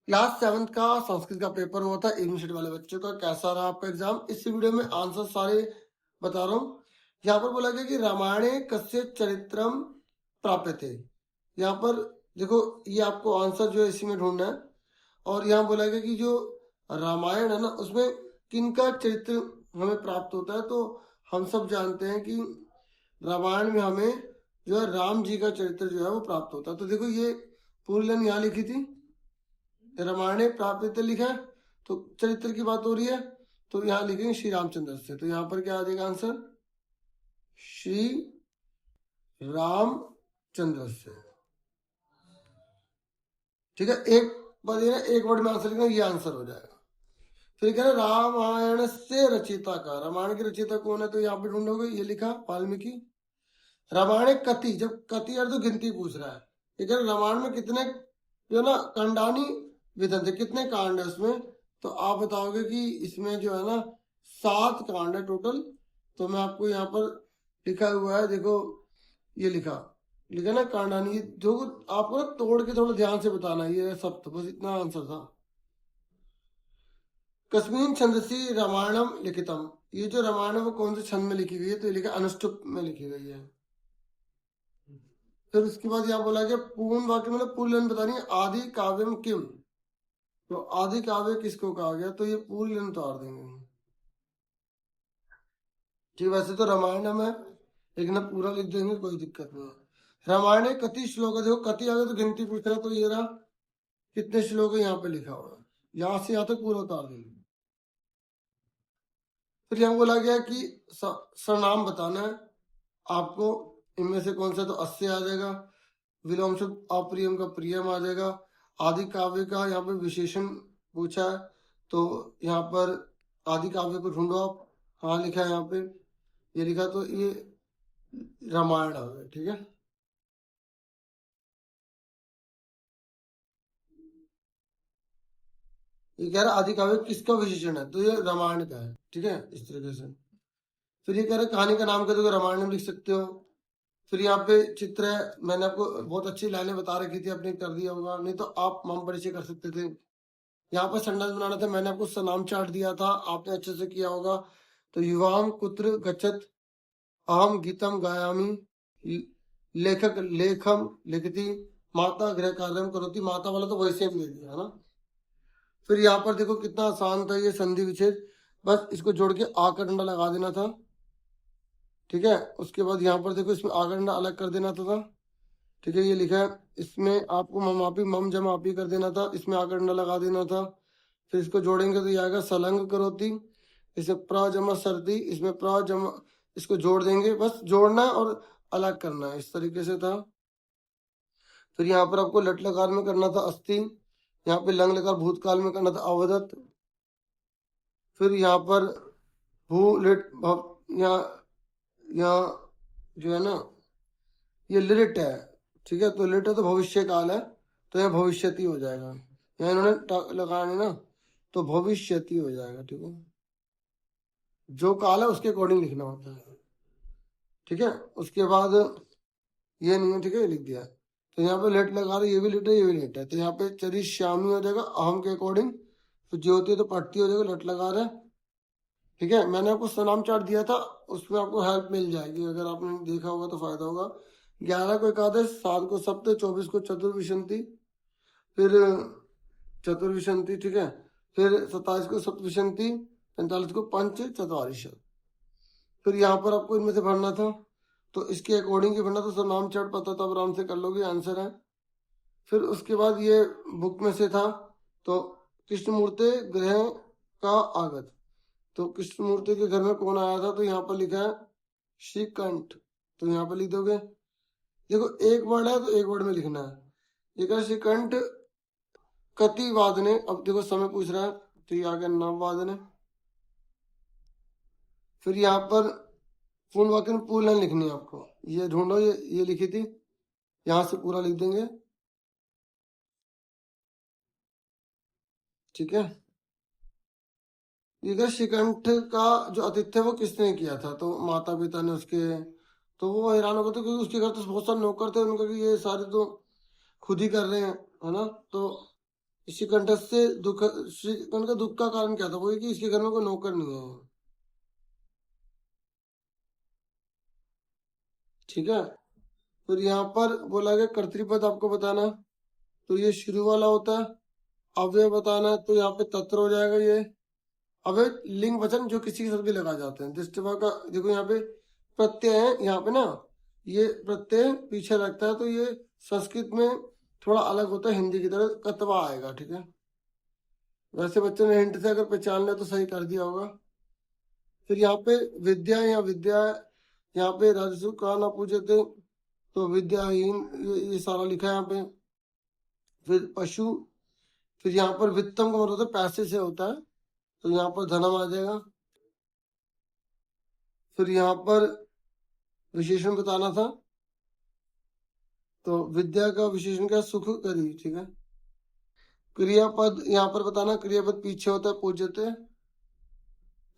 Class 7th का संस्कृत का paper हुआ था यूनिवर्सिटी वाले बच्चों का। कैसा रहा आपका एग्जाम? इस वीडियो में आंसर सारे बता रहा हूँ। यहाँ पर बोला गया कि रामायणे कस्य चरित्रम प्राप्यते। यहाँ पर देखो, ये आपको आंसर जो है इसी में ढूंढना है। और यहाँ बोला गया कि जो रामायण है ना, उसमें किनका चरित्र हमें प्राप्त होता है। तो हम सब जानते हैं कि रामायण में हमें जो है राम जी का चरित्र जो है वो प्राप्त होता है। तो देखो, ये पूरी लाइन यहाँ लिखी थी, रामायणे प्राप्त लिखा है, तो चरित्र की बात हो रही है। तो यहाँ लिखेंगे श्री रामचंद्र से। तो यहाँ पर क्या आ जाएगा आंसर? श्री रामचंद्र से। ठीक है, एक बात ये ना, एक वर्ड में आंसर लिखना, ये आंसर हो जाएगा। फिर कह रहे रामायण से रचिता का, रामायण की रचिता कौन है? तो यहाँ पे ढूंढोगे, ये लिखा वाल्मीकि। रामायण कति, जब कति अर्थ तो गिनती पूछ रहा है। ये कह रहे रामायण में कितने जो ना कांडानी विधन थे, कितने कांड है उसमें? तो आप बताओगे कि इसमें जो है ना 7 कांड है टोटल। तो मैं आपको यहाँ पर लिखा हुआ है, देखो ये लिखा ना कांडानी। ये जो आपको ना तोड़ के थोड़ा ध्यान से बताना है, ये सब तो बस इतना आंसर था। कस्मिन छंदसी रामायणम लिखितम, ये जो रामायण है वो कौन से छंद में लिखी गई है? तो ये लिखा अनुष्टुप में लिखी गई है। फिर उसके बाद यहाँ बोला गया पूर्ण वाक्य मतलब पूरी लाइन बतानी है, आदि काव्यम किम। तो आदि काव्य किसको कहा गया? तो ये पूरी लाइन उतार देंगे। ठीक, वैसे तो रामायण है लेकिन अब पूरा लिख देंगे, कोई दिक्कत नहीं है। रामायण कति श्लोक है, देखो कति आगे तो गिनती पूछ रहा, तो ये रहा कितने श्लोक है यहाँ पे लिखा हुआ है, यहाँ से यहाँ तक पूरा उतार देंगे। फिर यहाँ बोला गया कि सरनाम बताना है आपको, इनमें से कौन सा? तो अस्य आ जाएगा, विलोम शब्द अप्रियम का प्रियम आ जाएगा। आदि काव्य का यहाँ पे विशेषण पूछा है, तो यहाँ पर आदि काव्य को ढूंढो आप। हाँ लिखा है यहाँ पे, ये लिखा, तो ये रामायण आ गया। ठीक है, ये कह रहा आदि काव्य किसका विशेषण है? तो ये रामायण का है। ठीक है, इस तरीके से। फिर ये कह रहा कहानी का नाम कहते हो, रामायण में लिख सकते हो। फिर यहाँ पे चित्र है, मैंने आपको बहुत अच्छी लाइनें बता रखी थी, आपने कर दिया होगा, नहीं तो आप नाम परिचय कर सकते थे। यहाँ पर सेंटेंस बनाना था, मैंने आपको सनाम चार्ट दिया था, आपने अच्छे से किया होगा। तो युवाम कुत्र गच्छत, अहम गीतम गायामी, लेखक लेखम लिखती, माता गृह कार्यम करोती। माता वाला तो वैसे ही ले दिया है ना। फिर यहाँ पर देखो कितना आसान था ये संधि विच्छेद, बस इसको जोड़ के आ का डंडा लगा देना था। ठीक है, उसके बाद यहाँ पर देखो इसमें आ का डंडा अलग कर देना था। ठीक है, ये लिखा है, इसमें आपको ममापी मम जमा आपी कर देना था, इसमें आ का डंडा लगा देना था। फिर इसको जोड़ेंगे तो ये आएगा सलंग करोती, इसमें प्र जमा सर्दी, इसमें प्र जमा, इसको जोड़ देंगे, बस जोड़ना है और अलग करना है, इस तरीके से था। फिर यहाँ पर आपको लट लकार में करना था अस्थि, यहाँ पे लंग लकार भूतकाल में करना था अवदत्त। फिर यहाँ पर भू लिट यहाँ यहाँ जो है ना ये लिट है। ठीक है, तो लिट है तो भविष्य काल है, तो यहाँ भविष्यति हो जाएगा। यहाँ इन्होंने लगाने ना, तो भविष्यति हो जाएगा। ठीक है, जो काल है उसके अकॉर्डिंग लिखना होता है। ठीक है, उसके बाद ये नहीं है, ठीक है, ये लिख दिया। तो यहाँ पे लेट लगा रहे, ये भी लेट है, ये भी लेट है, तो यहाँ पे चरी श्यामी हो जाएगा अहम के अकॉर्डिंग। तो ज्योति तो पट्टी हो जाएगा, लट लगा रहे। ठीक है, मैंने आपको सनाम चार्ट दिया था, उसमें आपको हेल्प मिल जाएगी, अगर आपने देखा होगा तो फायदा होगा। 11 को एकादश, 7 को सप्त, 24 को चतुर्विशंति, फिर चतुर्विशंति। ठीक है, फिर 27 को सप्तविशंति, 45 को पंच चतवारिशत। फिर यहाँ पर आपको इनमें से भरना था, तो इसके अकॉर्डिंग ही भरना था। सब नाम चार्ट पता था, आराम से कर लोगे, आंसर है। फिर उसके बाद ये बुक में से था, तो कृष्णमूर्ति ग्रह का आगत, तो कृष्णमूर्ति के घर में कौन आया था? तो यहाँ पर लिखा है श्रीकंठ, तो यहाँ पर लिख दोगे। देखो एक वर्ड है तो एक वर्ड में लिखना है। ये कह श्रीकंठ कति वादने, अब देखो समय पूछ रहा है, तो ये आ गया 9 वादने। फिर यहाँ पर पूर्ण वाक्य में पूरी लाइन लिखनी है आपको, ये ढूंढो, ये लिखी थी, यहाँ से पूरा लिख देंगे। ठीक है, इधर श्रीकंठ का जो आतिथ्य वो किसने किया था? तो माता पिता ने उसके। तो वो हैरान हो गए थे क्योंकि उसके घर तो बहुत सारे नौकर थे, उनका कि ये सारे तो खुद ही कर रहे हैं, है ना। तो इसी कंठस्थ से दुख, श्रीकंठ का दुख का कारण क्या था? वो ये कि इसके घर में कोई नौकर नहीं है। ठीक है। फिर यहाँ पर बोला गया कर्तृपद आपको बताना, तो ये शुरू वाला होता है। अव्यय बताना है, तो यहाँ पे तत्र हो जाएगा ये। अव्यय लिंग वचन जो किसी के साथ भी लगाए जाते हैं। दृष्टवा का देखो यहाँ पे प्रत्यय है, यहाँ पे ना ये प्रत्यय पीछे लगता है, तो ये संस्कृत में थोड़ा अलग होता है, हिंदी की तरह कतवा आएगा। ठीक है, वैसे बच्चों ने हिंट से अगर पहचान लिया तो सही कर दिया होगा। फिर यहाँ पे विद्या या विद्या, यहाँ पे राजसु का ना पूछे थे तो विद्याहीन, ये सारा लिखा है यहाँ पे। फिर पशु, फिर यहाँ पर वित्तम का मतलब पैसे से होता है, तो यहाँ पर धनम आ जाएगा। फिर यहाँ पर विशेषण बताना था, तो विद्या का विशेषण क्या? सुख करी। ठीक है। क्रियापद यहाँ पर बताना, क्रियापद पीछे होता है, पूज्यते।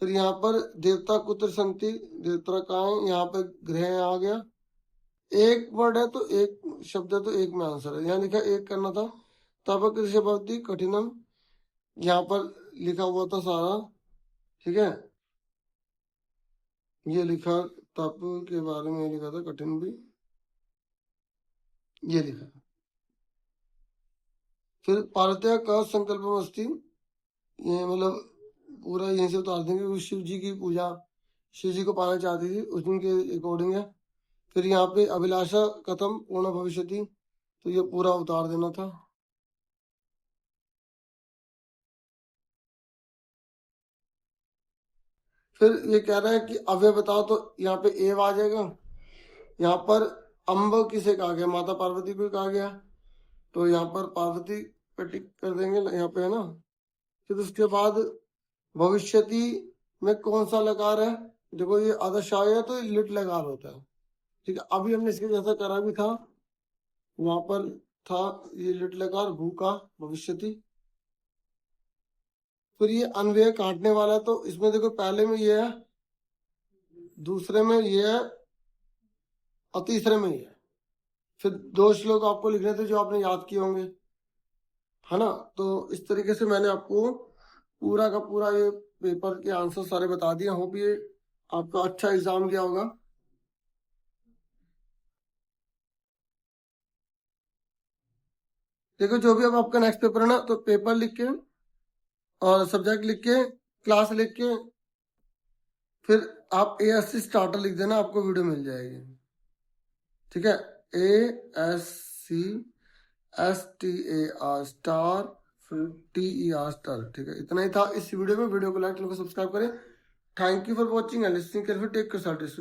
फिर यहाँ पर देवता कुत्र संति, देवता कहाँ है? यहाँ पे गृह आ गया। एक वर्ड है तो एक शब्द है, तो एक में आंसर है। यहाँ लिखा एक करना था। तब कृषि भवती कठिनम, यहाँ पर लिखा हुआ था सारा। ठीक है, ये लिखा तप के बारे में लिखा था, कठिन भी ये लिखा। फिर पार्वत्या का संकल्प मस्ती, ये मतलब पूरा यहीं से उतार देंगे, क्योंकि शिव जी की पूजा, शिव जी को पाना चाहती थी, उनके अकॉर्डिंग है। फिर यहाँ पे अभिलाषा कथम पूर्ण भविष्यति, तो ये पूरा उतार देना था। फिर ये कह रहा है कि अव्यय बताओ, तो यहाँ पे एव आ जाएगा। यहाँ पर अम्ब किसे कहा गया? माता पार्वती को कहा गया, तो यहाँ पर पार्वती पे टिक कर देंगे, यहाँ पे है ना। फिर उसके बाद भविष्यति में कौन सा लकार है? देखो ये आदर्शाय है, तो ये लिट लकार होता है। ठीक है, अभी हमने इसके जैसा करा भी था, वहां पर था ये लिट लकार, भू का भविष्यति। फिर ये अन्वय काटने वाला है, तो इसमें देखो पहले में ये है, दूसरे में ये है, और तीसरे में ये है। फिर दो श्लोक आपको लिखने थे जो आपने याद किए होंगे, है ना। तो इस तरीके से मैंने आपको पूरा का पूरा ये पेपर के आंसर सारे बता दिए। होप ये आपका अच्छा एग्जाम गया होगा। देखो जो भी अब आपका नेक्स्ट पेपर है ना, तो पेपर लिख के और सब्जेक्ट लिख के, क्लास लिख के, फिर आप ASC स्टार्टर लिख देना, आपको वीडियो मिल जाएगी। ठीक है, ASCSTAR स्टार, फिर TER स्टार। ठीक है, इतना ही था इस वीडियो में। वीडियो को लाइक, चैनल को सब्सक्राइब करें। Thank you for watching and listening carefully. Take care student.